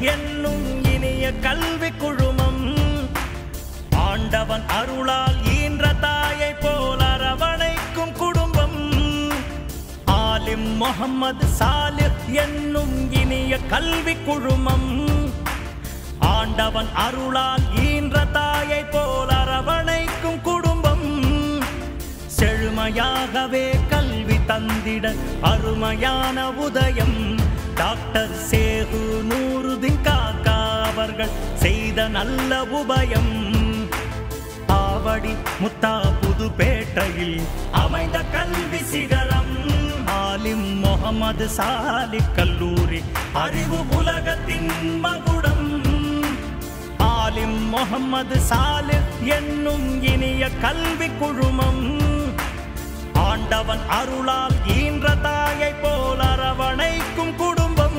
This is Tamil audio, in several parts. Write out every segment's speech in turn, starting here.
என்னும் இனிய கல்வி குழுமம் ஆண்டவன் அருளால் ஈன்ற தாயை போல் அரவணைக்கும் குடும்பம் ஆலிம் முஹம்மது சாலிஹ் என்னும் இனிய கல்வி குழுமம் ஆண்டவன் அருளால் ஈன்ற தாயை போல் அரவணைக்கும் குடும்பம் செழுமையாகவே கல்வி தந்திட அருமையான உதயம் டாக்டர் சேகு நூருதீன் காக்கா அவர்கள் செய்த நல்ல உபயம் ஆவடி முத்தா புதுப்பேட்டையில் அமைந்த கல்வி சிகரம் ஆலிம் முஹம்மது சாலிஹ் கல்லூரி அறிவு உலகத்தின் மகுடம் ஆலிம் முஹம்மது சாலிஹ் என்னும் இனிய கல்வி குழுமம் ஆண்டவன் அருளால் ஈன்ற தாயை போல் அரவணைக்கும் குடும்பம்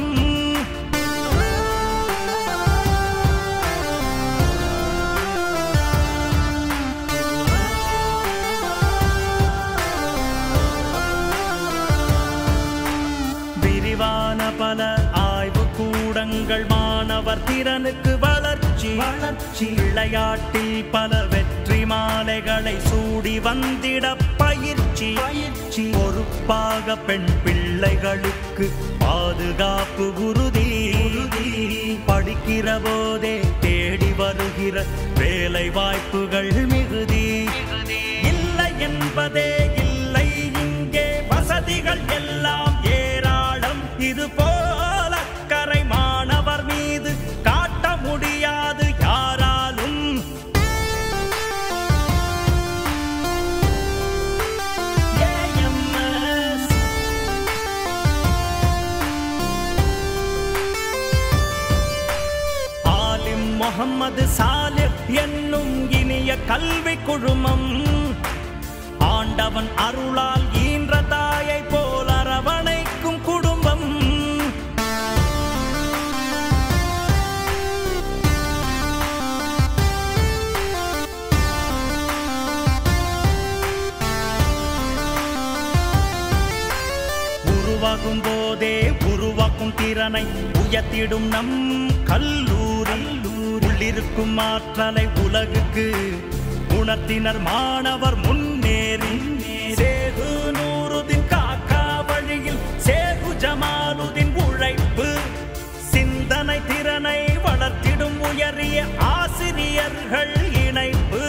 விரிவான பல ஆய்வு கூடங்கள் மாணவர் திறனுக்கு வளர்ச்சி விளையாட்டில் பல வெற்றி மாலைகளை சூடி வந்திட பயிற்சி பொறுப்பாக பெண் பிள்ளைகளுக்கு பாதுகாப்பு உறுதி படிக்கிற போதே தேடி வருகிற வேலை வாய்ப்புகள் மிகுதி இல்லை என்பதே இல்லை இங்கே வசதிகள் எல்லாம் ஏராளம் இது போல கரை மாணவர் மீது காட்ட முடியாது யாராலும் ஆலிம் முஹம்மது சாலிஹ் என்னும் இனிய கல்வி குழுமம் ஆண்டவன் அருளால் ஈன்ற தாயை போல் அரவணைக்கும் குடும்பம் உருவாகும் போதே உருவாக்கும் திறனை உயர்த்திடும் நம் கல்லூரி உள்ளிருக்கும் ஆற்றலை உலகுக்கு உணர்த்தினர் மாணவர் முன்னேறி சேகு நூருதீன் காக்கா வழியில் சேகு ஜமாலுதீன் உழைப்பு சிந்தனை திறனை வளர்த்திடும் உயரிய ஆசிரியர்கள் இணைப்பு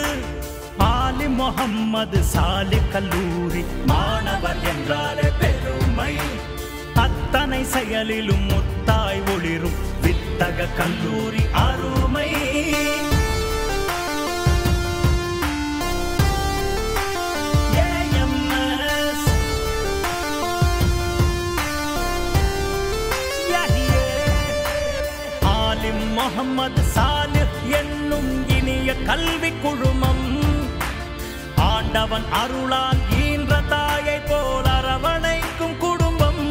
ஆலிம் முஹம்மது சாலிஹ் கல்லூரி மாணவர் என்றாலே பெருமை அத்தனை செயலிலும் முத்தாய் ஒளிரும் வித்தக கல்லூரி அருமை ஆலிம் முஹம்மது சாலிஹ் என்னும் இனிய கல்வி குழுமம் ஆண்டவன் அருளால் ஈன்ற தாயை போல் அரவணைக்கும் குடும்பம்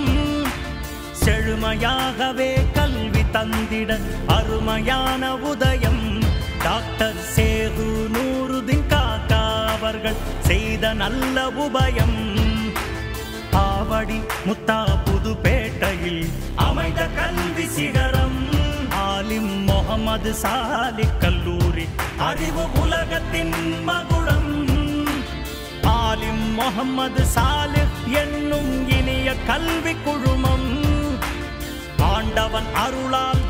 செழுமையாகவே கல்வி தந்திட அருமையான உதயம் டாக்டர் சேகு நூருதீன் காக்கா அவர்கள் செய்த நல்ல உபயம் ஆவடி முத்தா புதுப்பேட்டையில் அமைந்த கல்வி சிகரம் ஆலிம் முஹம்மது சாலிஹ் கல்லூரி அறிவு உலகத்தின் மகுடம் ஆலிம் முஹம்மது சாலிஹ் என்னும் இனிய கல்வி குழுமம் ஆண்டவன் அருளால்